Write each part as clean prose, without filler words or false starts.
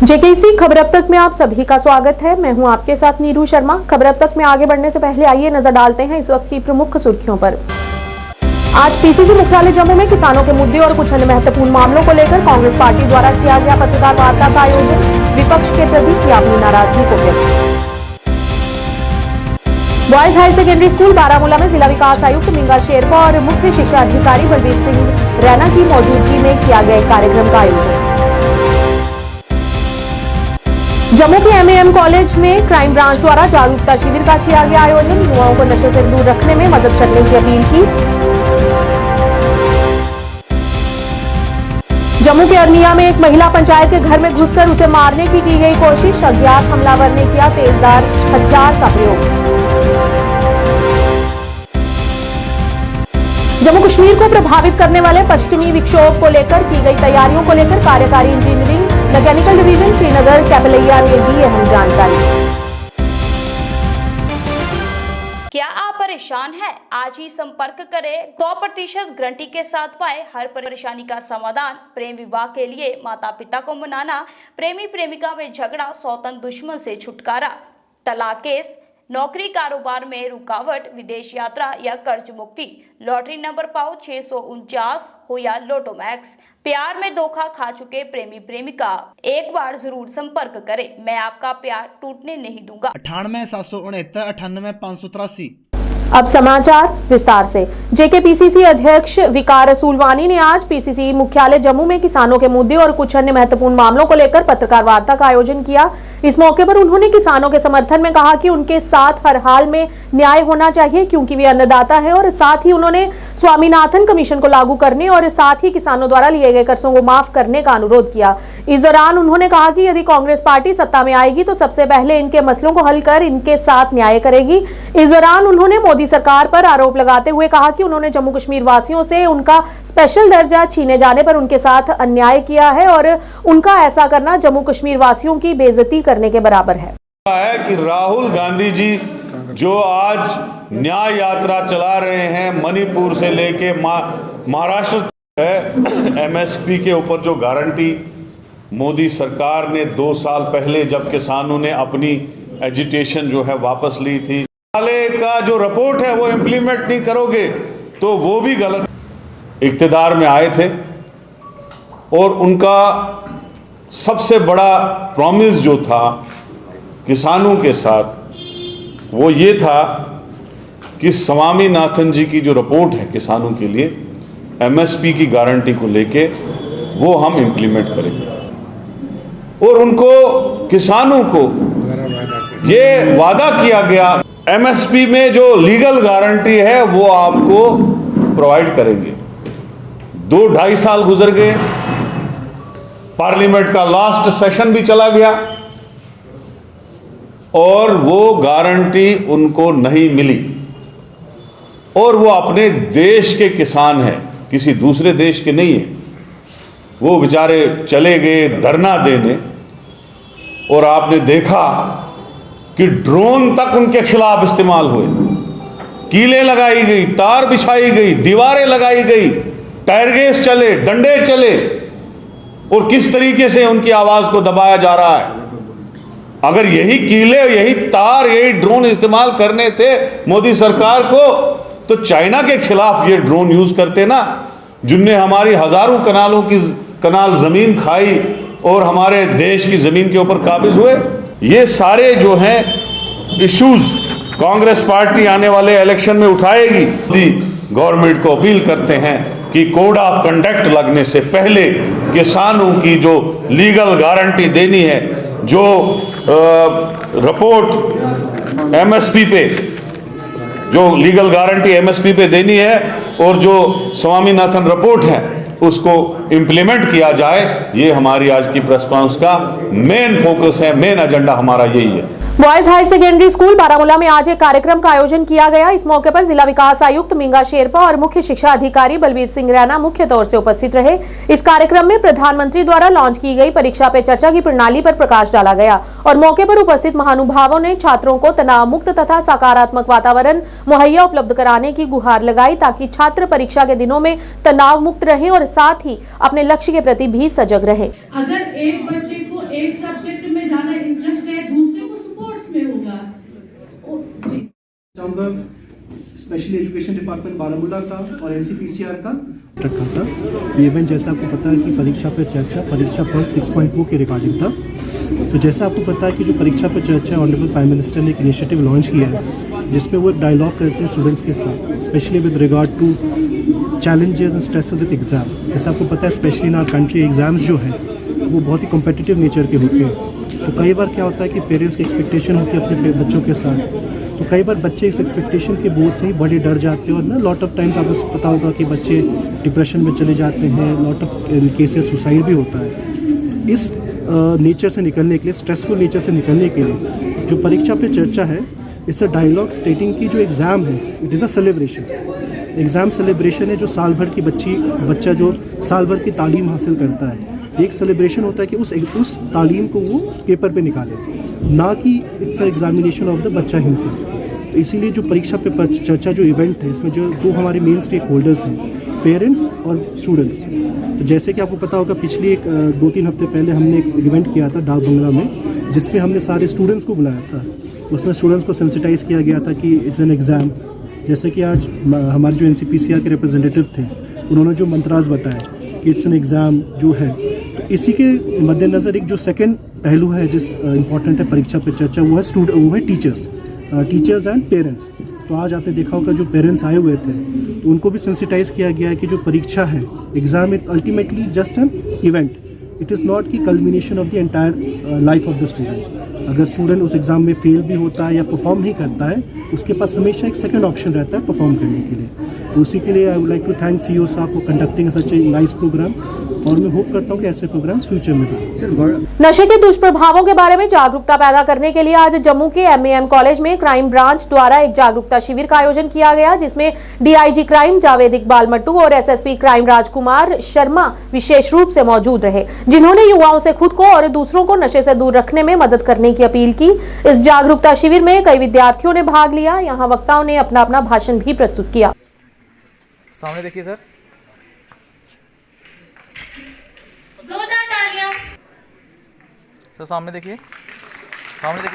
JKC खबर अब तक में आप सभी का स्वागत है। मैं हूं आपके साथ नीरू शर्मा। खबर अब तक में आगे बढ़ने से पहले आइए नजर डालते हैं इस वक्त की प्रमुख सुर्खियों पर। आज पीसीसी मुख्यालय जम्मू में किसानों के मुद्दे और कुछ अन्य महत्वपूर्ण मामलों को लेकर कांग्रेस पार्टी द्वारा किया गया पत्रकार वार्ता का आयोजन। विपक्ष के प्रति किया अपनी नाराजगी को व्यक्त। Boys higher secondary school Baramulla में जिला विकास आयुक्त मींगा शेरपा और मुख्य शिक्षा अधिकारी बलबीर सिंह रैना की मौजूदगी में किया गया कार्यक्रम का आयोजन। जम्मू के एमएएम कॉलेज में क्राइम ब्रांच द्वारा जागरूकता शिविर का किया गया आयोजन। युवाओं को नशे से दूर रखने में मदद करने की अपील की। जम्मू के अरनिया में एक महिला पंचायत के घर में घुसकर उसे मारने की गई कोशिश। अज्ञात हमलावर ने किया तेजधार हथियार का प्रयोग। जम्मू कश्मीर को प्रभावित करने वाले पश्चिमी विक्षोभ को लेकर की गई तैयारियों को लेकर कार्यकारी इंजीनियरिंग मैकेनिकल डिवीजन श्रीनगर कैपलैया ने दी अहम जानकारी। क्या आप परेशान हैं? आज ही संपर्क करें। 100% गारंटी के साथ पाए हर परेशानी का समाधान। प्रेम विवाह के लिए माता पिता को मनाना, प्रेमी प्रेमिका में झगड़ा, सौतन दुश्मन से छुटकारा, तलाक केस, नौकरी कारोबार में रुकावट, विदेश यात्रा या कर्ज मुक्ति, लॉटरी नंबर पाओ 649 हो या लोटो मैक्स, प्यार में धोखा खा चुके प्रेमी प्रेमिका, एक बार जरूर संपर्क करें। मैं आपका प्यार टूटने नहीं दूंगा। 98 769 98 583। अब समाचार विस्तार से। जेकेपीसीसी अध्यक्ष विकार रसूलवानी ने आज पीसीसी मुख्यालय जम्मू में किसानों के मुद्दे और कुछ अन्य महत्वपूर्ण मामलों को लेकर पत्रकार वार्ता का आयोजन किया। इस मौके पर उन्होंने किसानों के समर्थन में कहा कि उनके साथ हर हाल में न्याय होना चाहिए क्योंकि वे अन्नदाता हैं, और साथ ही उन्होंने स्वामीनाथन कमीशन को लागू करने और साथ ही किसानों द्वारा लिए गए कर्जों को माफ करने का अनुरोध किया। इस दौरान उन्होंने कहा कि यदि कांग्रेस पार्टी सत्ता में आएगी तो सबसे पहले इनके मसलों को हल कर इनके साथ न्याय करेगी। इस दौरान उन्होंने मोदी सरकार पर आरोप लगाते हुए कहा कि उन्होंने जम्मू कश्मीर वासियों से उनका स्पेशल दर्जा छीने जाने पर उनके साथ अन्याय किया है और उनका ऐसा करना जम्मू कश्मीर वासियों की बेइज्जती करने के बराबर है। कि राहुल गांधी जी जो आज न्याय यात्रा चला रहे हैं, मणिपुर से लेके महाराष्ट्र है, एमएसपी के ऊपर जो गारंटी मोदी सरकार ने 2 साल पहले जब किसानों ने अपनी एजिटेशन जो है वापस ली थी, वाले का जो रिपोर्ट है वो इम्प्लीमेंट नहीं करोगे तो वो भी गलत। इक्तिदार में आए थे और उनका सबसे बड़ा प्रॉमिस जो था किसानों के साथ वो ये था कि स्वामीनाथन जी की जो रिपोर्ट है किसानों के लिए एमएसपी की गारंटी को लेके वो हम इम्प्लीमेंट करेंगे, और उनको किसानों को ये वादा किया गया एमएसपी में जो लीगल गारंटी है वो आपको प्रोवाइड करेंगे। 2-2.5 साल गुजर गए, पार्लियामेंट का लास्ट सेशन भी चला गया और वो गारंटी उनको नहीं मिली, और वो अपने देश के किसान हैं, किसी दूसरे देश के नहीं है। वो बेचारे चले गए धरना देने, और आपने देखा कि ड्रोन तक उनके खिलाफ इस्तेमाल हुए, कीलें लगाई गई, तार बिछाई गई, दीवारें लगाई गई, टायर गैस चले, डंडे चले, और किस तरीके से उनकी आवाज को दबाया जा रहा है। अगर यही कीले, यही तार, यही ड्रोन इस्तेमाल करने थे मोदी सरकार को तो चाइना के खिलाफ ये ड्रोन यूज करते ना, जिनने हमारी हजारों कनाल जमीन खाई और हमारे देश की जमीन के ऊपर काबिज हुए। ये सारे जो हैं इश्यूज कांग्रेस पार्टी आने वाले इलेक्शन में उठाएगी। गवर्नमेंट को अपील करते हैं कि कोड ऑफ कंडक्ट लगने से पहले किसानों की जो लीगल गारंटी देनी है, जो रिपोर्ट एमएसपी पे, जो लीगल गारंटी एमएसपी पे देनी है और जो स्वामीनाथन रिपोर्ट है उसको इम्प्लीमेंट किया जाए। ये हमारी आज की प्रेस कॉन्फ्रेंस का मेन फोकस है, मेन एजेंडा हमारा यही है। Boys higher secondary school Baramulla में आज एक कार्यक्रम का आयोजन किया गया। इस मौके पर जिला विकास आयुक्त मींगा शेरपा और मुख्य शिक्षा अधिकारी बलबीर सिंह रैना मुख्य तौर से उपस्थित रहे। इस कार्यक्रम में प्रधानमंत्री द्वारा लॉन्च की गई परीक्षा पे चर्चा की प्रणाली पर प्रकाश डाला गया और मौके पर उपस्थित महानुभावों ने छात्रों को तनाव मुक्त तथा सकारात्मक वातावरण मुहैया उपलब्ध कराने की गुहार लगाई ताकि छात्र परीक्षा के दिनों में तनाव मुक्त रहे और साथ ही अपने लक्ष्य के प्रति भी सजग रहे। अगर एक बच्चे को एक साथ number special education department Baramulla का और एनसीपीसीआर का रखा था। ये इवेंट जैसा आपको पता है कि परीक्षा पर चर्चा परीक्षा पर 6.2 के रिगार्डिंग था। तो जैसा आपको पता है कि जो परीक्षा पर चर्चा ऑनरेबल प्राइम मिनिस्टर ने एक इनिशिएटिव लॉन्च किया है जिसमें वो डायलॉग करते हैं स्टूडेंट्स के साथ, specially with regard to challenges and stress with exam. जैसा आपको पता है specially in our country exams जो है वो बहुत ही कॉम्पिटिटिव नेचर के होते हैं। तो कई बार क्या होता है कि पेरेंट्स की एक्सपेक्टेशन होती है अपने बच्चों के साथ, तो कई बार बच्चे इस एक्सपेक्टेशन के बोझ से ही बड़े डर जाते हैं और ना लॉट ऑफ टाइम्स आपको पता होगा कि बच्चे डिप्रेशन में चले जाते हैं, लॉट ऑफ केसेस सुसाइड भी होता है। इस नेचर से निकलने के लिए, स्ट्रेसफुल नेचर से निकलने के लिए जो परीक्षा पे चर्चा है, इट्स अ डायलॉग स्टेटिंग की जो एग्ज़ाम है it is a celebration. Exam celebration है जो साल भर की बच्चा जो साल भर की तालीम हासिल करता है, एक सेलिब्रेशन होता है कि उस तालीम को वो पेपर पे निकाले, ना कि इट्स एग्जामिनेशन ऑफ द बच्चा हिमसेल्फ। तो इसीलिए जो परीक्षा पे चर्चा जो इवेंट है इसमें जो दो हमारे मेन स्टेक होल्डर्स हैं, पेरेंट्स और स्टूडेंट्स। तो जैसे कि आपको पता होगा पिछले 2-3 हफ्ते पहले हमने एक इवेंट किया था डाक बंगला में, जिसमें हमने सारे स्टूडेंट्स को बुलाया था। उसमें स्टूडेंट्स को सेंसिटाइज़ किया गया था कि इट्स एन एग्ज़ाम। जैसे कि आज हमारे जो एनसीपीसीआर के रिप्रेजेंटेटिव थे उन्होंने जो मंत्रास बताया कि इट्स एन एग्ज़ाम जो है, तो इसी के मद्देनज़र एक जो सेकंड पहलू है जिस इम्पॉर्टेंट है परीक्षा पे चर्चा, वो है टीचर्स एंड पेरेंट्स। तो आज आपने देखा होगा जो पेरेंट्स आए हुए थे तो उनको भी सेंसिटाइज़ किया गया है कि जो परीक्षा है exam is ultimately just an event, it is not the culmination of the entire life of the student. अगर स्टूडेंट उस एग्ज़ाम में फेल भी होता है या परफॉर्म नहीं करता है, उसके पास हमेशा एक सेकंड ऑप्शन रहता है परफॉर्म करने के लिए। तो उसी के लिए I would like to thank CEO साहब for conducting such a nice program, और मैं होप करता हूँ कि ऐसे प्रोग्राम्स फ्यूचर में भी। नशे के दुष्प्रभावों के बारे में जागरूकता पैदा करने के लिए आज जम्मू के एमएएम कॉलेज में क्राइम ब्रांच द्वारा एक जागरूकता शिविर का आयोजन किया गया, जिसमें डीआईजी क्राइम जावेद इकबाल मट्टू और एसएसपी क्राइम राजकुमार शर्मा विशेष रूप से मौजूद रहे, जिन्होंने युवाओं से खुद को और दूसरों को नशे से दूर रखने में मदद करने की अपील की। इस जागरूकता शिविर में कई विद्यार्थियों ने भाग लिया। यहाँ वक्ताओं ने अपना अपना भाषण भी प्रस्तुत किया। सामने देखिए सर, जोरदार तालियां। सर सामने देखिए सर। सबसे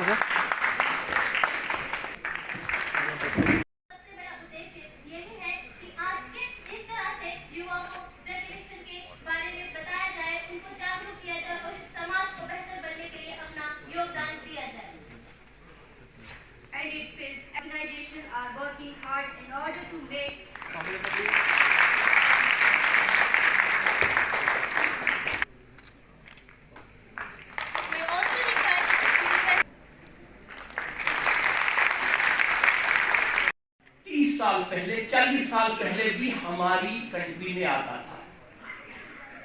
बड़ा उद्देश्य यही है कि आज इस तरह से युवाओं को रेगुलेशन के बारे में बताया जाए, उनको जागरूक किया जाए और इस समाज को बेहतर बनने के लिए अपना योगदान दिया जाए। And it feels organizations are working hard in order to make We also request 30 साल पहले 40 साल पहले भी हमारी कंट्री में आता था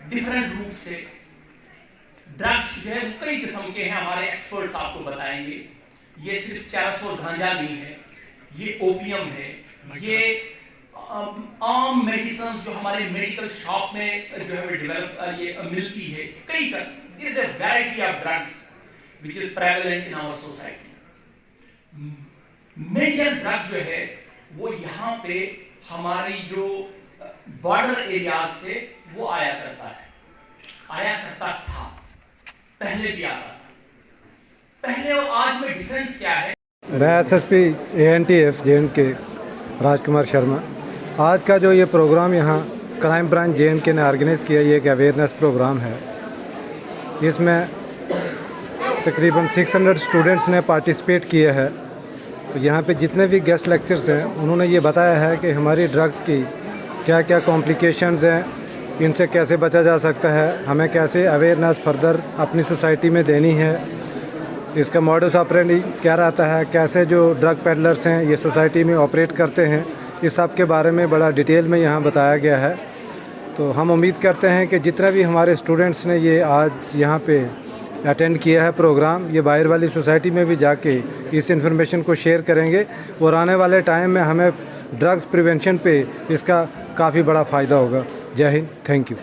डिफरेंट रूप से। ड्रग्स जो है कई किस्म के हैं, हमारे एक्सपर्ट्स आपको बताएंगे। ये सिर्फ चरस और गांजा नहीं है, ये ओपियम है, ये आम मेडिसिन जो हमारे मेडिकल शॉप में जो है डेवलप ये मिलती है। कई there is a variety of drugs which is prevalent in our society. Major drug जो है वो यहाँ पे हमारी जो बॉर्डर एरिया से वो आया करता था, पहले भी आता था। पहले और आज में डिफरेंस क्या है? मैं एसएसपी एएनटीएफ जे&के राजकुमार शर्मा। आज का जो ये प्रोग्राम यहाँ क्राइम ब्रांच जे&के ने ऑर्गेनाइज़ किया, ये एक अवेयरनेस प्रोग्राम है। इसमें तकरीबन 600 स्टूडेंट्स ने पार्टिसिपेट किए हैं। तो यहाँ पे जितने भी गेस्ट लेक्चर्स हैं उन्होंने ये बताया है कि हमारी ड्रग्स की क्या क्या कॉम्प्लिकेशंस हैं, इनसे कैसे बचा जा सकता है, हमें कैसे अवेयरनेस फर्दर अपनी सोसाइटी में देनी है, इसका मॉडस ऑपरेंडी क्या रहता है, कैसे जो ड्रग पेडलर्स हैं ये सोसाइटी में ऑपरेट करते हैं, इस सब के बारे में बड़ा डिटेल में यहाँ बताया गया है। तो हम उम्मीद करते हैं कि जितने भी हमारे स्टूडेंट्स ने ये आज यहाँ पे अटेंड किया है प्रोग्राम, ये बाहर वाली सोसाइटी में भी जाके इस इन्फॉर्मेशन को शेयर करेंगे और आने वाले टाइम में हमें ड्रग्स प्रिवेंशन पे इसका काफ़ी बड़ा फ़ायदा होगा। जय हिंद, थैंक यू।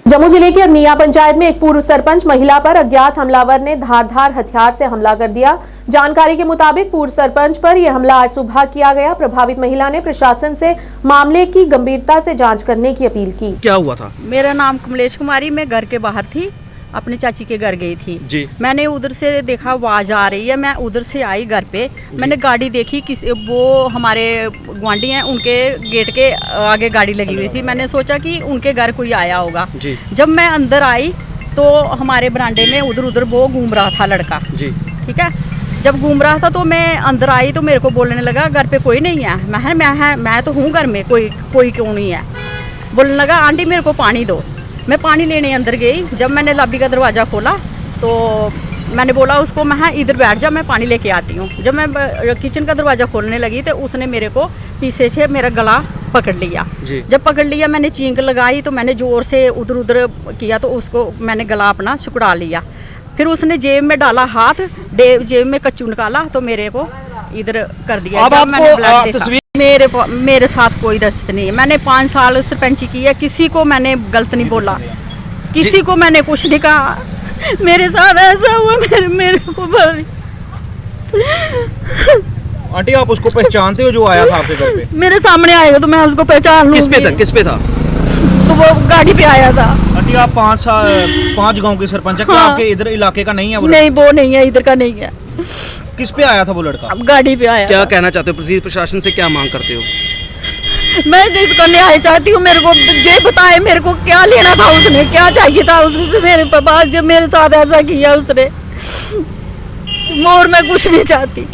जम्मू जिले की अरनिया पंचायत में एक पूर्व सरपंच महिला पर अज्ञात हमलावर ने धारदार हथियार से हमला कर दिया। जानकारी के मुताबिक पूर्व सरपंच पर यह हमला आज सुबह किया गया। प्रभावित महिला ने प्रशासन से मामले की गंभीरता से जांच करने की अपील की। क्या हुआ था? मेरा नाम कमलेश कुमारी, मैं घर के बाहर थी अपने चाची के घर गई थी जी। मैंने उधर से देखा आवाज़ आ रही है, मैं उधर से आई घर पे, मैंने गाड़ी देखी, वो हमारे गुआंढी हैं, उनके गेट के आगे गाड़ी लगी हुई थी। मैंने सोचा कि उनके घर कोई आया होगा जी। जब मैं अंदर आई तो हमारे बरामदे में उधर उधर वो घूम रहा था लड़का जी। ठीक है, जब घूम रहा था तो मैं अंदर आई तो मेरे को बोलने लगा घर पे कोई नहीं है। मैं तो हूँ घर में, कोई क्यों नहीं है। बोलने लगा आंटी मेरे को पानी दो। मैं पानी लेने अंदर गई, जब मैंने लॉबी का दरवाज़ा खोला तो मैंने बोला उसको, मैं इधर बैठ जा, मैं पानी लेके आती हूँ। जब मैं किचन का दरवाज़ा खोलने लगी तो उसने मेरे को पीछे से मेरा गला पकड़ लिया। जब पकड़ लिया मैंने चींक लगाई तो मैंने ज़ोर से उधर उधर किया तो उसको मैंने गला अपना सिकुड़ा लिया। फिर उसने जेब में डाला हाथ, जेब में कच्चू निकाला तो मेरे को इधर कर दिया। अब जब मैंने ब्लड आपको देखा, तस्वीर मेरे साथ कोई रस्त नहीं है। मैंने 5 साल सरपंची की है, किसी को मैंने गलत नहीं बोला, किसी को मैंने कुछ नहीं कहा। मेरे साथ ऐसा हुआ, मेरे को आंटी आप उसको पहचानते हो जो आया था आपके घर पे? मेरे सामने आएगा तो मैं उसको पहचान लूंगी। किस पे था? तो वो गाड़ी पे आया था। आंटी आप 5 गांव के सरपंच हैं, क्या हाँ। आपके इधर इलाके का नहीं है वो? नहीं वो नहीं है, इधर का नहीं है। किस पे आया था वो लड़का? गाड़ी पे आया। क्या कहना चाहते हो, प्रशासन से क्या मांग करते हो? मैं इसको न्याय चाहती हूँ, मेरे को ये बताए मेरे को क्या लेना था, उसने क्या चाहिए था उससे मेरे पास, जब मेरे साथ ऐसा किया उसने, और मैं कुछ नहीं चाहती।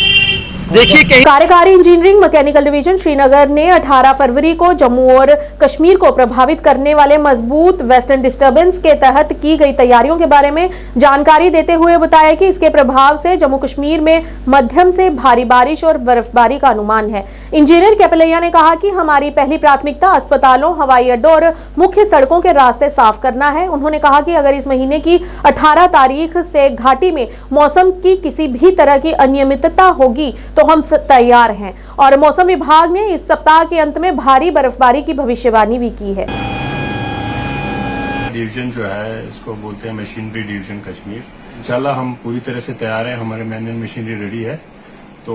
देखिए कार्यकारी इंजीनियरिंग मैकेनिकल डिवीजन श्रीनगर ने 18 फरवरी को जम्मू और कश्मीर को प्रभावित करने वाले मजबूत वेस्टर्न डिस्टर्बेंस के तहत की गई तैयारियों के बारे में जानकारी देते हुए बताया कि इसके प्रभाव से जम्मू कश्मीर में मध्यम से भारी बारिश और बर्फबारी का अनुमान है। इंजीनियर कैपलैया ने कहा कि हमारी पहली प्राथमिकता अस्पतालों, हवाई अड्डों और मुख्य सड़कों के रास्ते साफ करना है। उन्होंने कहा कि अगर इस महीने की 18 तारीख से घाटी में मौसम की किसी भी तरह की अनियमितता होगी तो हम तैयार हैं, और मौसम विभाग ने इस सप्ताह के अंत में भारी बर्फबारी की भविष्यवाणी भी की है। डिवीजन जो है इसको बोलते हैं मशीनरी डिवीजन कश्मीर। इंशाल्लाह हम पूरी तरह से तैयार हैं, हमारे मैनुअल मशीनरी रेडी है, तो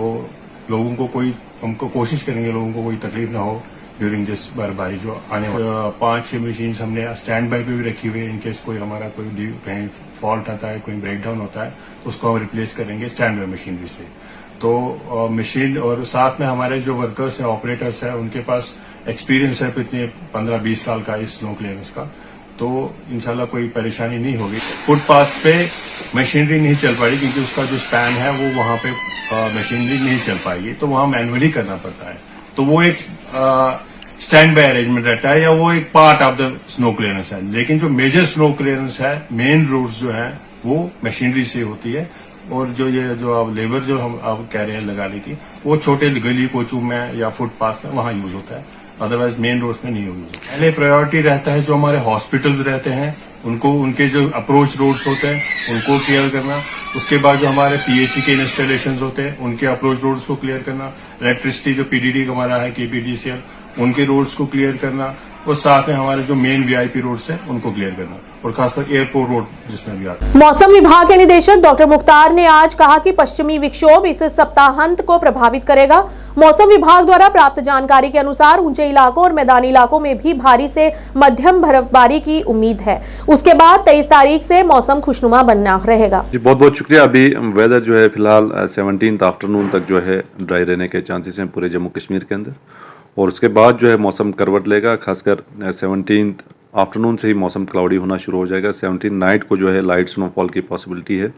लोगों को हमको कोशिश करेंगे लोगों को कोई तकलीफ ना हो ड्यूरिंग दिस बर्फबारी जो आने वाली। 5-6 मशीन हमने स्टैंड बाई पे भी रखी हुई है, इनकेस कोई हमारा कोई कहीं फॉल्ट आता है, कोई ब्रेकडाउन होता है तो उसको हम रिप्लेस करेंगे स्टैंड बाई मशीनरी से। तो मशीन और साथ में हमारे जो वर्कर्स हैं, ऑपरेटर्स हैं, उनके पास एक्सपीरियंस है पिछले 15-20 साल का इस स्नो क्लियरेंस का, तो इंशाल्लाह कोई परेशानी नहीं होगी। फुटपाथ पे मशीनरी नहीं चल पाएगी क्योंकि उसका जो स्पैन है वो वहां पे मशीनरी नहीं चल पाएगी, तो वहां मैनुअली करना पड़ता है। तो वो एक स्टैंड बाय अरेंजमेंट रहता है या वो एक part of the snow clearance है। लेकिन जो मेजर स्नो क्लियरेंस है, मेन रोड्स जो है वो मशीनरी से होती है, और जो आप लेबर जो हम आप कह रहे हैं लगाने की, वो छोटे गली कोचू में या फुटपाथ में वहां यूज होता है, अदरवाइज मेन रोड्स में नहीं यूज होता। पहले प्रायोरिटी रहता है जो हमारे हॉस्पिटल्स रहते हैं उनको, उनके जो अप्रोच रोड्स होते हैं उनको क्लियर करना। उसके बाद जो हमारे पीएचई के इंस्टॉलेशन होते हैं उनके अप्रोच रोड्स को क्लियर करना। इलेक्ट्रिसिटी जो पीडीडी हमारा है, केपीडीसीएल, उनके रोड्स को क्लियर करना, और साथ में हमारे जो मेन वीआईपी रोड्स हैं उनको क्लियर करना, और खासकर एयरपोर्ट रोड जिसमें भी आता है। मौसम विभाग के निदेशक डॉक्टर मुख्तार ने आज कहा कि पश्चिमी विक्षोभ इस सप्ताहांत को प्रभावित करेगा। मौसम विभाग द्वारा प्राप्त जानकारी के अनुसार ऊंचे इलाकों और मैदानी इलाकों में भी भारी से मध्यम बर्फबारी की उम्मीद है। उसके बाद 23 तारीख से मौसम खुशनुमा बनना रहेगा। जी बहुत बहुत शुक्रिया। अभी वेदर जो है फिलहाल 17 आफ्टरनून तक जो है ड्राई रहने के चांसेस हैं पूरे जम्मू कश्मीर के अंदर, और उसके बाद जो है मौसम करवट लेगा। खासकर 17 आफ्टरनून से ही मौसम क्लाउडी होना शुरू हो जाएगा। 17 नाइट को जो है लाइट स्नोफॉल की पॉसिबिलिटी है।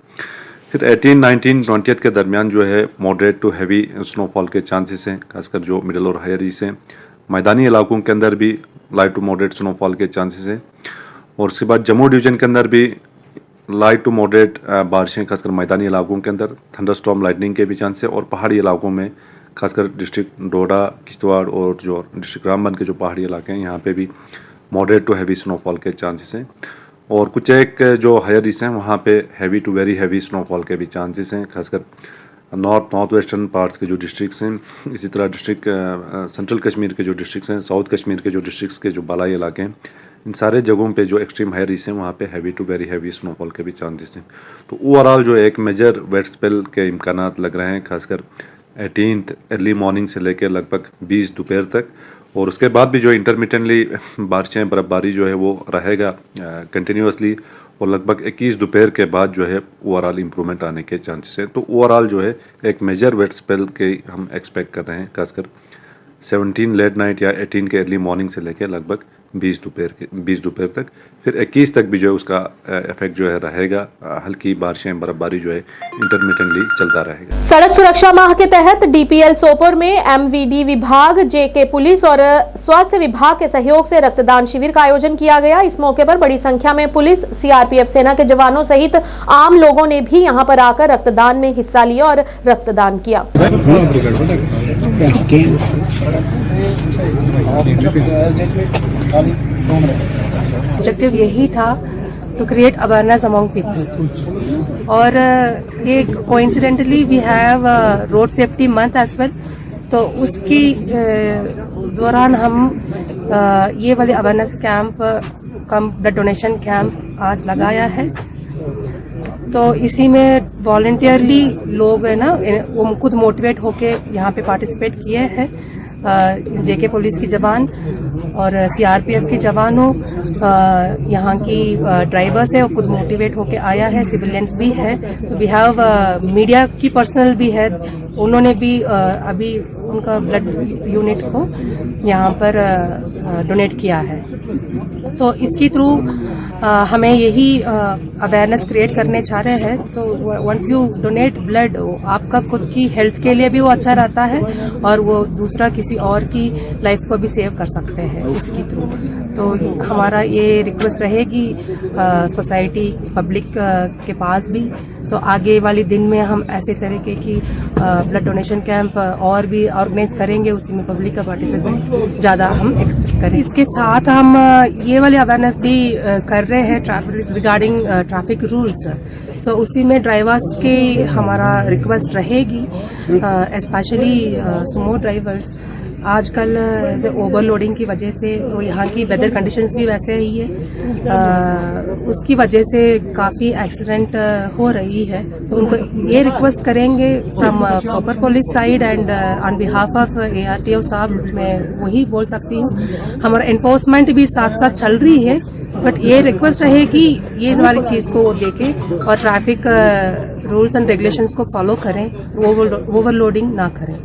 फिर 18, 19, 20 के दरमियान जो है मॉडरेट टू हैवी स्नोफॉल के चांसेस हैं, खासकर जो मिडल और हायर ईस्ट हैं। मैदानी इलाकों के अंदर भी लाइट टू मॉडरेट स्नोफॉल के चांसेस हैं, और उसके बाद जम्मू डिवीज़न के अंदर भी लाइट टू मॉडरेट बारिशें, खासकर मैदानी इलाकों के अंदर थंडरस्टॉर्म लाइटनिंग के भी चांसेस है, और पहाड़ी इलाकों में खासकर डिस्ट्रिक्ट डोडा, किश्तवाड़ और जो डिस्ट्रिक्ट रामबन के जो पहाड़ी इलाके हैं यहाँ पे भी मॉडरेट टू हैवी स्नोफॉल के चांसेस हैं, और कुछ एक जो हायर ईस्ट हैं वहाँ पे heavy to very heavy snowfall के भी चांसेस हैं, खासकर नॉर्थ वेस्टर्न पार्ट्स के जो डिस्ट्रिक्ट्स हैं, इसी तरह डिस्ट्रिक्ट सेंट्रल कश्मीर के जो डिस्ट्रिक्ट्स हैं, साउथ कश्मीर के जो डिस्ट्रिक्ट्स के जो बालाई इलाके हैं, इन सारे जगहों पे जो एक्सट्रीम हायर ईस्ट हैं वहाँ पे heavy to very heavy snowfall के भी चांसेस हैं। तो ओवरऑल जो एक मेजर वेट स्पेल के इम्कानात लग रहे हैं, खासकर 18 अर्ली मॉर्निंग से लेकर लगभग 20 दोपहर तक, और उसके बाद भी जो इंटरमिटेंटली बारिशें, बर्फबारी जो है वो रहेगा कंटिन्यूसली, और लगभग 21 दोपहर के बाद जो है ओवरऑल इम्प्रूवमेंट आने के चांसेस हैं। तो ओवरऑल जो है एक मेजर वेट स्पेल के हम एक्सपेक्ट कर रहे हैं, खासकर 17 लेट नाइट या 18 के अर्ली मॉर्निंग से लेकर लगभग 20 दोपहर तक। फिर 21 तक भी जो है उसका इफेक्ट जो है रहेगा। हल्की बारिशें, बर्फबारी जो है इंटरमिटेंटली चलता रहेगा। सड़क सुरक्षा माह के तहत डीपीएल सोपोर में एमवीडी विभाग, जेके पुलिस और स्वास्थ्य विभाग के सहयोग से रक्तदान शिविर का आयोजन किया गया। इस मौके पर बड़ी संख्या में पुलिस, सीआरपीएफ सेना के जवानों सहित आम लोगों ने भी यहां पर आकर रक्तदान में हिस्सा लिया और रक्तदान किया। ऑब्जेक्टिव यही था to create awareness among people, और ये coincidentally we have road safety month as well, तो उसकी दौरान हम ये वाले awareness camp cum blood donation camp आज लगाया है। तो इसी में वॉलंटियरली लोग है ना, वो खुद मोटिवेट होके यहाँ पे पार्टिसिपेट किए हैं। जेके पुलिस की जवान और सीआरपीएफ के जवानों, यहाँ की ड्राइवर्स है, वो खुद मोटिवेट होके आया है, सिविलियंस भी है। तो वी हैव मीडिया की पर्सनल भी है, उन्होंने भी अभी उनका ब्लड यूनिट को यहाँ पर डोनेट किया है। तो इसके थ्रू हमें यही अवेयरनेस क्रिएट करने चाह रहे हैं। तो वंस यू डोनेट ब्लड, आपका खुद की हेल्थ के लिए भी वो अच्छा रहता है और वो दूसरा किसी और की लाइफ को भी सेव कर सकते हैं उसके थ्रू। तो हमारा ये रिक्वेस्ट रहेगी सोसाइटी, पब्लिक के पास भी, तो आगे वाले दिन में हम ऐसे तरीके की ब्लड डोनेशन कैंप और भी ऑर्गेनाइज करेंगे, उसी में पब्लिक का पार्टिसिपेट ज़्यादा हम एक्सपेक्ट करें। इसके साथ हम ये वाले अवेयरनेस भी कर रहे हैं रिगार्डिंग ट्रैफिक रूल्स। सो उसी में ड्राइवर्स के हमारा रिक्वेस्ट रहेगी, स्पेशली सुमो ड्राइवर्स। आजकल जैसे ओवरलोडिंग की वजह से, वो यहाँ की वेदर कंडीशंस भी वैसे ही है, उसकी वजह से काफ़ी एक्सीडेंट हो रही है। तो उनको ये रिक्वेस्ट करेंगे from Sopore police side and on behalf of ARTO साहब, मैं वही बोल सकती हूँ। हमारा एनफोर्समेंट भी साथ साथ चल रही है, बट ये रिक्वेस्ट रहेगी ये वाली चीज़ को वो देखें और ट्रैफिक रूल्स एंड रेगुलेशंस को फॉलो करें, ओवरलोडिंग ना करें।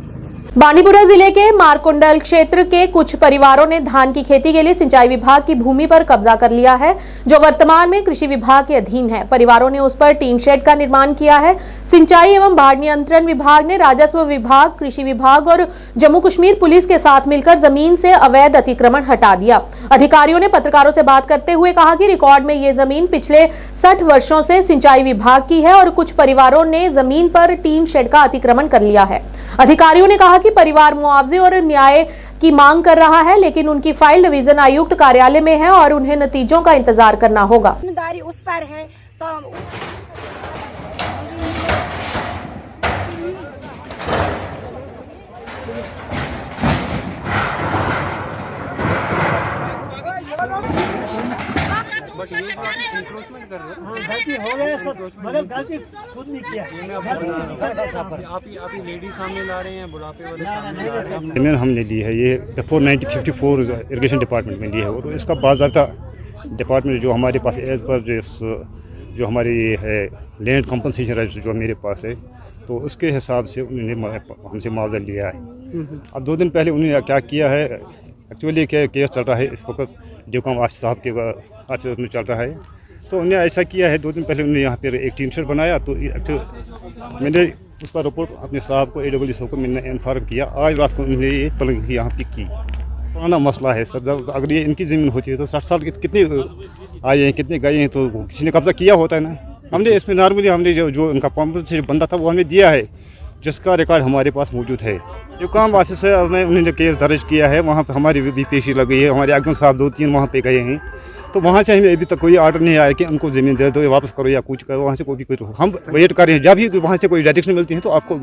बांदीपुरा जिले के मारकुंडल क्षेत्र के कुछ परिवारों ने धान की खेती के लिए सिंचाई विभाग की भूमि पर कब्जा कर लिया है, जो वर्तमान में कृषि विभाग के अधीन है। परिवारों ने उस पर टीन शेड का निर्माण किया है। सिंचाई एवं बाढ़ नियंत्रण विभाग ने राजस्व विभाग, कृषि विभाग और जम्मू कश्मीर पुलिस के साथ मिलकर जमीन से अवैध अतिक्रमण हटा दिया। अधिकारियों ने पत्रकारों से बात करते हुए कहा कि रिकॉर्ड में ये जमीन पिछले 60 वर्षों से सिंचाई विभाग की है और कुछ परिवारों ने जमीन पर टीन शेड का अतिक्रमण कर लिया है। अधिकारियों ने कहा कि परिवार मुआवजे और न्याय की मांग कर रहा है, लेकिन उनकी फाइल डिवीजन आयुक्त कार्यालय में है और उन्हें नतीजों का इंतजार करना होगा। जिम्मेदारी उस पर है तो गलती हो गया सर, मगर गलती खुद नहीं किया। आप ही लेडी सामने ला रहे हैं, बुढ़ापे वाले सामने हमने ली है। ये 49054 इरिगेशन डिपार्टमेंट में ली है और इसका बाज़ाब्ता डिपार्टमेंट जो हमारे पास एज पर जो हमारी है लैंड कंपनसेशन रजिस्टर जो मेरे पास है, तो उसके हिसाब से उन्होंने हमसे मुआवजा लिया है। अब 2 दिन पहले उन्होंने क्या किया है, एक्चुअली क्या केस चल रहा है इस वक्त ड्यूकॉम ऑफिस साहब के ऑफिस में चल रहा है। तो उन्होंने ऐसा किया है, 2 दिन पहले उन्होंने यहाँ पर एक टीन शेड बनाया। तो मैंने उसका रिपोर्ट अपने साहब को AWD साहब को मैंने इन्फॉर्म किया। आज रात को उन्होंने ये प्लगिंग यहाँ पे की। पुराना मसला है सर, जब अगर ये इनकी ज़मीन होती है तो 60 साल कितने आए हैं, कितने गए हैं, तो किसी ने कब्जा किया होता है ना। हमने इसमें नॉर्मली हमने जो उनका कॉम्पनसेशन बंदा था वो हमें दिया है, जिसका रिकॉर्ड हमारे पास मौजूद है। जो काम ऑफिस है में उन्होंने केस दर्ज किया है, वहाँ पर हमारी भी पेशी लगी है। हमारे अगम साहब 2-3 वहाँ पे गए हैं, तो वहाँ से हमें अभी तक कोई ऑर्डर नहीं आया कि उनको ज़मीन दे दो या वापस करो या कुछ करो। वहाँ से कोई भी कुछ हम वेट कर रहे हैं, जब भी वहाँ से कोई डायरेक्शन मिलती है तो आपको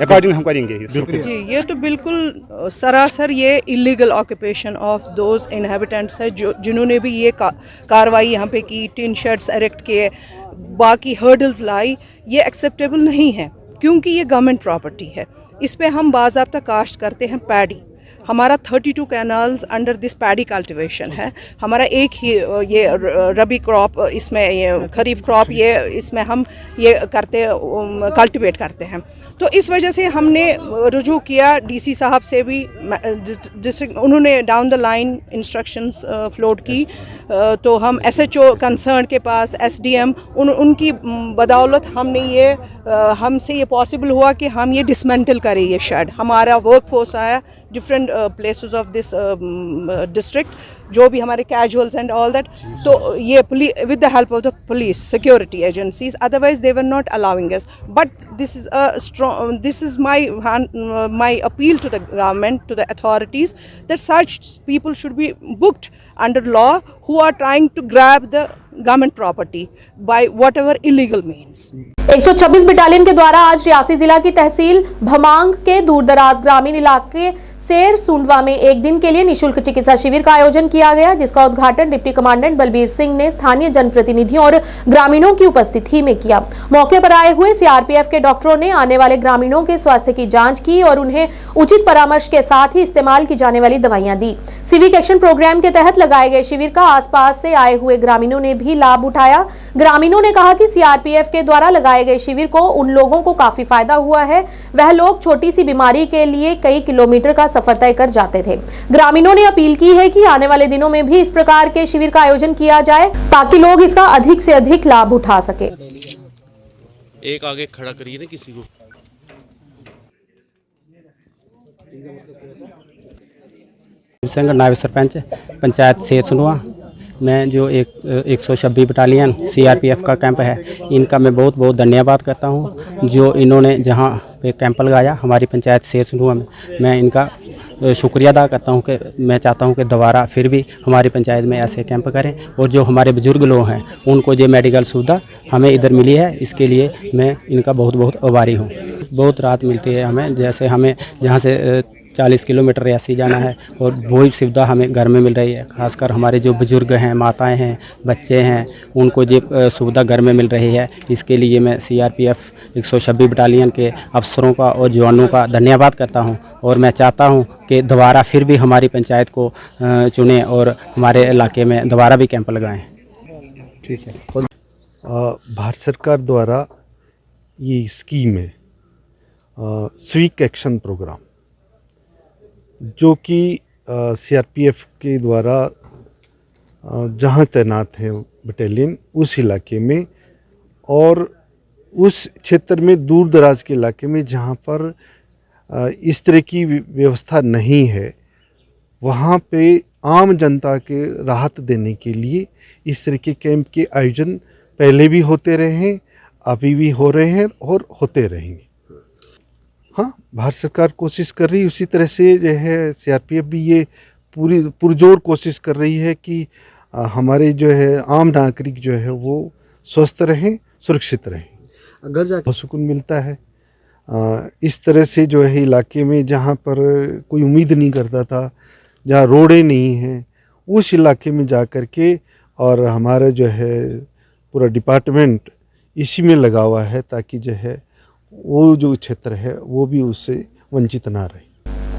अकॉर्डिंग हम करेंगे। जी, ये तो बिल्कुल सरासर ये illegal occupation of those inhabitants है जो जिन्होंने भी ये कार्रवाई यहाँ पे की, टिन शेड्स एरेक्ट किए, बाकी हर्डल्स लाई। ये एक्सेप्टेबल नहीं है क्योंकि ये गवर्नमेंट प्रॉपर्टी है। इस पे हम बाज़ाब्ता काश्त करते हैं पैडी। हमारा 32 canals under this paddy cultivation है। हमारा एक ही ये रबी क्रॉप, इसमें ये खरीफ क्रॉप, ये इसमें हम ये करते कल्टिवेट करते हैं। तो इस वजह से हमने रुजू किया डीसी साहब से भी, डिस्ट्रिक्ट, उन्होंने down the line instructions float की। तो हम SHO कंसर्न के पास, SDM, उनकी बदौलत हमसे ये पॉसिबल हुआ कि हम ये डिसमेंटल करें ये शेड। हमारा वर्क फोर्स आया different places of this district, जो भी हमारे कैजुअल्स एंड ऑल दैट। तो ये with the help of the police security agencies, otherwise they were not allowing us. But this is my appeal to the government, to the authorities, that such people should be booked under law who are trying to grab the government property by whatever illegal means. 126 battalion के द्वारा आज रियासी जिला की तहसील भमांग के दूरदराज ग्रामीण इलाके सेर सुंडवा में एक दिन के लिए निशुल्क चिकित्सा शिविर का आयोजन किया गया, जिसका उद्घाटन डिप्टी कमांडेंट बलबीर सिंह ने स्थानीय जनप्रतिनिधियों और ग्रामीणों की उपस्थिति में किया। मौके पर आए हुए CRPF के डॉक्टरों ने आने वाले ग्रामीणों के स्वास्थ्य की जांच की और उन्हें उचित परामर्श के साथ ही इस्तेमाल की जाने वाली दवाइयां दी। सिविक एक्शन प्रोग्राम के तहत लगाए गए शिविर का आसपास से आए हुए ग्रामीणों ने भी लाभ उठाया। ग्रामीणों ने कहा कि CRPF के द्वारा लगाए गए शिविर को उन लोगों को काफी फायदा हुआ है। वह लोग छोटी सी बीमारी के लिए कई किलोमीटर का सफर तय कर जाते थे। ग्रामीणों ने अपील की है कि आने वाले दिनों में भी इस प्रकार के शिविर का आयोजन किया जाए ताकि लोग इसका अधिक से अधिक लाभ उठा सके। एक आगे खड़ा करिए ना किसी को। सिंह नायब सरपंच पंचायत सेर सुनवा में जो 126 बटालियन CRPF का कैंप है, इनका मैं बहुत बहुत धन्यवाद करता हूं। जो इन्होंने जहां पे कैंप लगाया हमारी पंचायत सेर सुनवा में, मैं इनका शुक्रिया अदा करता हूं कि मैं चाहता हूं कि दोबारा फिर भी हमारी पंचायत में ऐसे कैंप करें। और जो हमारे बुजुर्ग लोग हैं उनको जो मेडिकल सुविधा हमें इधर मिली है, इसके लिए मैं इनका बहुत बहुत आभारी हूँ। बहुत राहत मिलती है हमें, जैसे हमें जहाँ से 40 किलोमीटर रियासी जाना है और वही सुविधा हमें घर में मिल रही है। खासकर हमारे जो बुजुर्ग हैं, माताएं हैं, बच्चे हैं, उनको जो सुविधा घर में मिल रही है, इसके लिए मैं CRPF 126 बटालियन के अफसरों का और जवानों का धन्यवाद करता हूं। और मैं चाहता हूं कि दोबारा फिर भी हमारी पंचायत को चुनें और हमारे इलाके में दोबारा भी कैंप लगाएं। ठीक है। भारत सरकार द्वारा ये स्कीम है सिविक एक्शन प्रोग्राम, जो कि CRPF के द्वारा जहाँ तैनात है बटालियन उस इलाके में और उस क्षेत्र में, दूर दराज के इलाके में जहाँ पर इस तरह की व्यवस्था नहीं है, वहाँ पे आम जनता के राहत देने के लिए इस तरह के कैंप के आयोजन पहले भी होते रहे हैं, अभी भी हो रहे हैं और होते रहेंगे। हाँ, भारत सरकार कोशिश कर रही है, उसी तरह से जो है CRPF भी ये पूरी पुरजोर कोशिश कर रही है कि हमारे जो है आम नागरिक जो है वो स्वस्थ रहें, सुरक्षित रहें। अगर जाकर सुकून मिलता है इस तरह से जो है इलाके में जहाँ पर कोई उम्मीद नहीं करता था, जहाँ रोडें नहीं हैं, उस इलाके में जा कर के, और हमारा जो है पूरा डिपार्टमेंट इसी में लगा हुआ है ताकि जो है वो जो क्षेत्र है वो भी उससे वंचित ना रहे।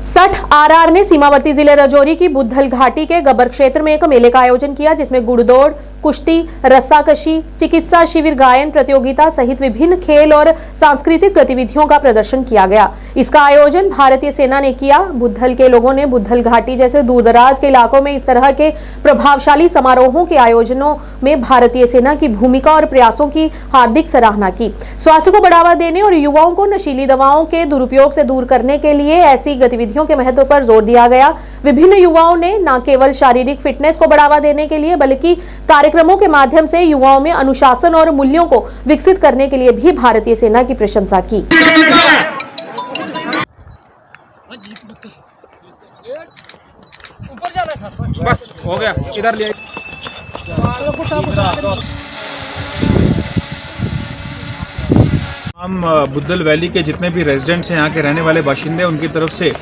60 RR ने सीमावर्ती जिले राजौरी की बुद्धल घाटी के गब्बर क्षेत्र में एक मेले का आयोजन किया, जिसमें गुड़दौड़, कुश्ती, रस्साकशी, चिकित्सा शिविर, गायन प्रतियोगिता सहित विभिन्न खेल और सांस्कृतिक गतिविधियों का प्रदर्शन किया गया। इसका आयोजन भारतीय सेना ने किया। बुद्धल के लोगों ने बुद्धल घाटी जैसे दूरदराज के इलाकों में इस तरह के प्रभावशाली समारोहों के आयोजनों में भारतीय सेना की भूमिका और प्रयासों की हार्दिक सराहना की। स्वास्थ्य को बढ़ावा देने और युवाओं को नशीली दवाओं के दुरुपयोग से दूर करने के लिए ऐसी गतिविधियों के महत्व पर जोर दिया गया। विभिन्न युवाओं ने न केवल शारीरिक फिटनेस को बढ़ावा देने के लिए बल्कि कार्यक्रमों के माध्यम से युवाओं में अनुशासन और मूल्यों को विकसित करने के लिए भी भारतीय सेना की प्रशंसा की। बस हो गया, इधर ले। हम बुद्धल वैली के जितने भी रेजिडेंट्स हैं, यहाँ के रहने वाले बाशिंदे, उनकी तरफ से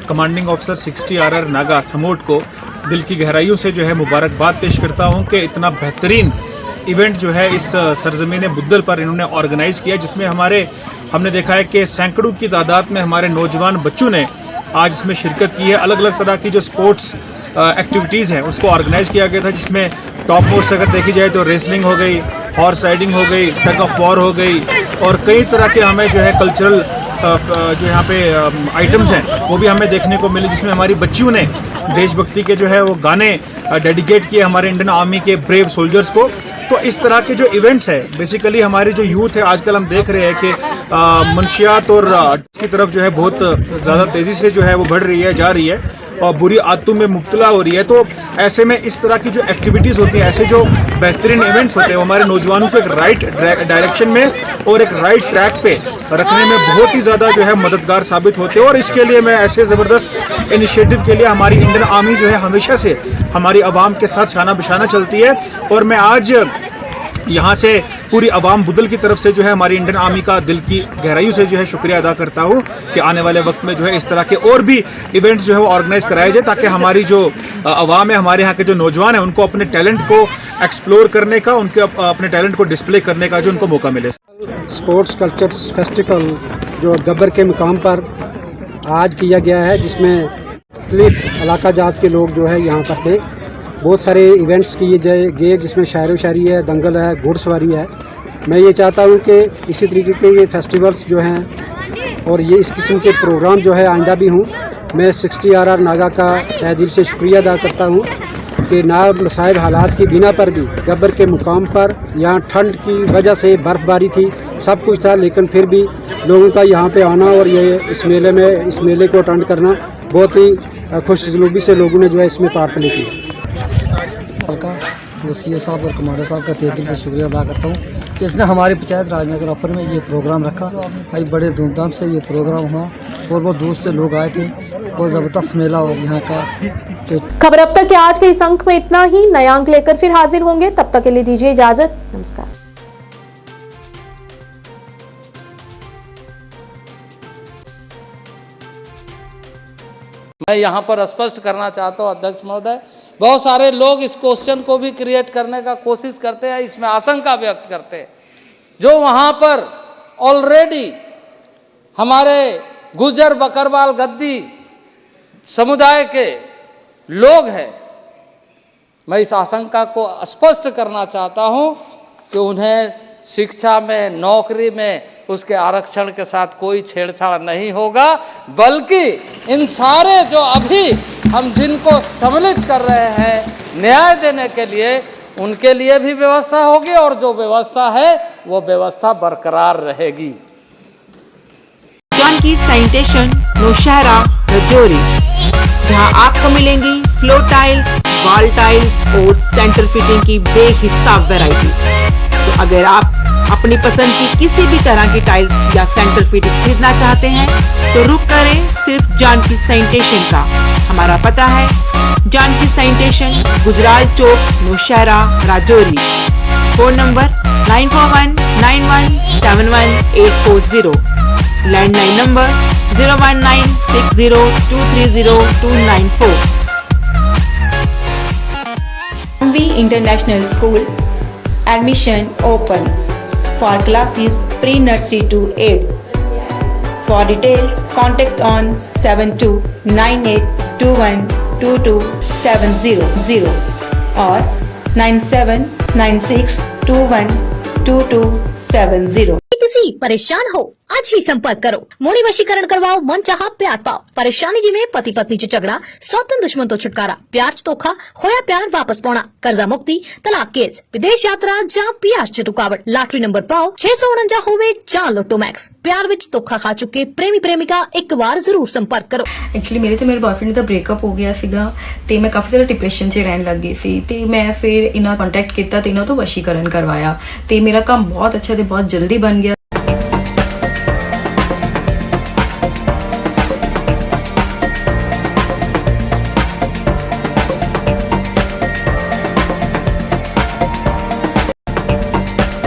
commanding officer 60 RR Naga somewhat को दिल की गहराइयों से जो है मुबारकबाद पेश करता हूँ कि इतना बेहतरीन इवेंट जो है इस सरजमीन बुद्धल पर इन्होंने ऑर्गेनाइज़ किया, जिसमें हमने देखा है कि सैकड़ों की तादाद में हमारे नौजवान बच्चों ने आज इसमें शिरकत की है। अलग अलग तरह की जो स्पोर्ट्स एक्टिविटीज़ हैं उसको ऑर्गेनाइज किया गया था, जिसमें टॉप मोस्ट अगर देखी जाए तो रेसलिंग हो गई, हॉर्स राइडिंग हो गई, टग ऑफ वॉर हो गई, और कई तरह के हमें जो है कल्चरल जो यहाँ पे आइटम्स हैं वो भी हमें देखने को मिले, जिसमें हमारी बच्चियों ने देशभक्ति के जो है वो गाने डेडिकेट किए हमारे इंडियन आर्मी के ब्रेव सोल्जर्स को। तो इस तरह के जो इवेंट्स है बेसिकली हमारी जो यूथ है आजकल हम देख रहे हैं कि मंशियात और की तरफ जो है बहुत ज़्यादा तेज़ी से जो है वो बढ़ रही है, जा रही है और बुरी आदतों में मुब्तला हो रही है। तो ऐसे में इस तरह की जो एक्टिविटीज़ होती हैं, ऐसे जो बेहतरीन इवेंट्स होते हैं, वो हमारे नौजवानों को एक राइट डायरेक्शन में और एक राइट ट्रैक पे रखने में बहुत ही ज़्यादा जो है मददगार साबित होते हैं। और इसके लिए मैं ऐसे ज़बरदस्त इनिशिएटिव के लिए हमारी इंडियन आर्मी जो है हमेशा से हमारी आवाम के साथ शाना बिशाना चलती है। और मैं आज यहाँ से पूरी आवाम बुदल की तरफ से जो है हमारी इंडियन आर्मी का दिल की गहराइयों से जो है शुक्रिया अदा करता हूँ कि आने वाले वक्त में जो है इस तरह के और भी इवेंट्स जो है वो ऑर्गेनाइज कराए जाए, ताकि हमारी जो आवाम है, हमारे यहाँ के जो नौजवान हैं, उनको अपने टैलेंट को एक्सप्लोर करने का, उनके अपने टैलेंट को डिस्प्ले करने का जो उनको मौका मिले। स्पोर्ट्स कल्चर्स फेस्टिवल जो गब्बर के मुकाम पर आज किया गया है, जिसमें मुख्तलिफ इलाका जात के लोग जो है यहाँ पर थे। बहुत सारे इवेंट्स किए गए जिसमें शायर व शायरी है, दंगल है, घुड़सवारी है। मैं ये चाहता हूँ कि इसी तरीके के ये फेस्टिवल्स जो हैं और ये इस किस्म के प्रोग्राम जो है आइंदा भी हूँ। मैं 60RR नागा का तहे दिल से शुक्रिया अदा करता हूँ कि नामसाइब हालात की बिना पर भी गब्बर के मुकाम पर यहाँ ठंड की वजह से बर्फ़बारी थी, सब कुछ था, लेकिन फिर भी लोगों का यहाँ पे आना और ये इस मेले को अटेंड करना बहुत ही खुशसलूबी से लोगों ने जो है इसमें पार्ट प्ले किया। वो सीओ साहब और कमांडर साहब का तहे दिल से शुक्रिया अदा करता हूँ कि इसने हमारे पंचायत राजनगर अपर में ये प्रोग्राम रखा। भाई बड़े धूमधाम से ये प्रोग्राम हुआ और बहुत दूर से लोग आए थे। बहुत ज़बरदस्त मेला और यहाँ का जो खबर अब तक के आज के इस अंक में इतना ही। नया अंक लेकर फिर हाजिर होंगे, तब तक के लिए दीजिए इजाजत। नमस्कार। मैं यहाँ पर स्पष्ट करना चाहता हूँ अध्यक्ष महोदय, बहुत सारे लोग इस क्वेश्चन को भी क्रिएट करने का कोशिश करते हैं, इसमें आशंका व्यक्त करते हैं। जो वहाँ पर ऑलरेडी हमारे गुजर बकरवाल गद्दी समुदाय के लोग हैं, मैं इस आशंका को स्पष्ट करना चाहता हूँ कि उन्हें शिक्षा में, नौकरी में उसके आरक्षण के साथ कोई छेड़छाड़ नहीं होगा, बल्कि इन सारे जो अभी हम जिनको सम्मिलित कर रहे हैं न्याय देने के लिए, उनके लिए भी व्यवस्था होगी और जो व्यवस्था है वो व्यवस्था बरकरार रहेगी। जानकी सैनिटेशन नौशहरा रजौरी, जहां आपको मिलेंगी फ्लोर टाइल्स, वॉल टाइल्स और सेंटर फिटिंग की बेहिसाब वैरायटी। तो अगर आप अपनी पसंद की किसी भी तरह की टाइल्स या सेंटर फिटिंग खरीदना चाहते हैं तो रुक करें सिर्फ जानकी सैनिटेशन का। हमारा पता है Janaki sanitation, Gujral Chowk, Nowshera, Rajouri. Phone number 9419171840, landline number 01960230294। International school admission open for classes pre-nursery to 8. For details, contact on 7298212270 or 9796212270। ਤੁਸੀਂ ਪਰੇਸ਼ਾਨ ਹੋ ਅੱਜ ਹੀ ਸੰਪਰਕ ਕਰੋ। ਮੋੜੀ ਵਸ਼ੀਕਰਨ ਕਰਵਾਓ, ਮਨ ਚਾਹਾ ਪਿਆਰ ਪਾਓ। ਪਰੇਸ਼ਾਨੀ ਜਿਵੇਂ ਪਤੀ ਪਤਨੀ ਚ ਝਗੜਾ, ਸੌਤਨ ਦੁਸ਼ਮਣ ਤੋਂ ਛੁਟਕਾਰਾ, ਪਿਆਰ ਚ ਧੋਖਾ, ਹੋਇਆ ਪਿਆਰ ਵਾਪਸ ਪਾਉਣਾ, ਕਰਜ਼ਾ ਮੁਕਤੀ, ਤਲਾਕ ਕੇਸ, ਵਿਦੇਸ਼ ਯਾਤਰਾ ਜਾਂ ਪਿਆਰ ਚ ਰੁਕਾਵਟ। ਲਾਟਰੀ ਨੰਬਰ ਪਾਓ 649 ਹੋਵੇ ਜਾਂ ਲੋਟੋ ਮੈਕਸ। ਪਿਆਰ ਵਿੱਚ ਧੋਖਾ ਖਾ ਚੁੱਕੇ ਪ੍ਰੇਮੀ ਪ੍ਰੇਮਿਕਾ ਇੱਕ ਵਾਰ ਜ਼ਰੂਰ ਸੰਪਰਕ ਕਰੋ। ਐਕਚੁਅਲੀ ਮੇਰੇ ਤੇ ਮੇਰੇ ਬॉयਫ੍ਰੈਂਡ ਦਾ ਬ੍ਰੇਕਅਪ ਹੋ ਗਿਆ ਸੀਗਾ ਤੇ ਮੈਂ ਕਾਫੀ ਜ਼ਿਆਦਾ ਡਿਪਰੈਸ਼ਨ 'ਚ ਰਹਿਣ ਲੱਗ ਗਈ ਸੀ ਤੇ ਮੈਂ ਫਿਰ ਇਹਨਾਂ ਕੰਟੈਕਟ ਕੀਤਾ ਤੇ ਇਹਨਾਂ ਤੋਂ ਵਸ਼ੀਕਰਨ ਕਰਵਾਇਆ ਤੇ ਮੇਰਾ ਕੰਮ ਬਹੁਤ ਅੱਛਾ ਤੇ ਬਹੁਤ ਜਲਦੀ ਬਣ ਗਿਆ।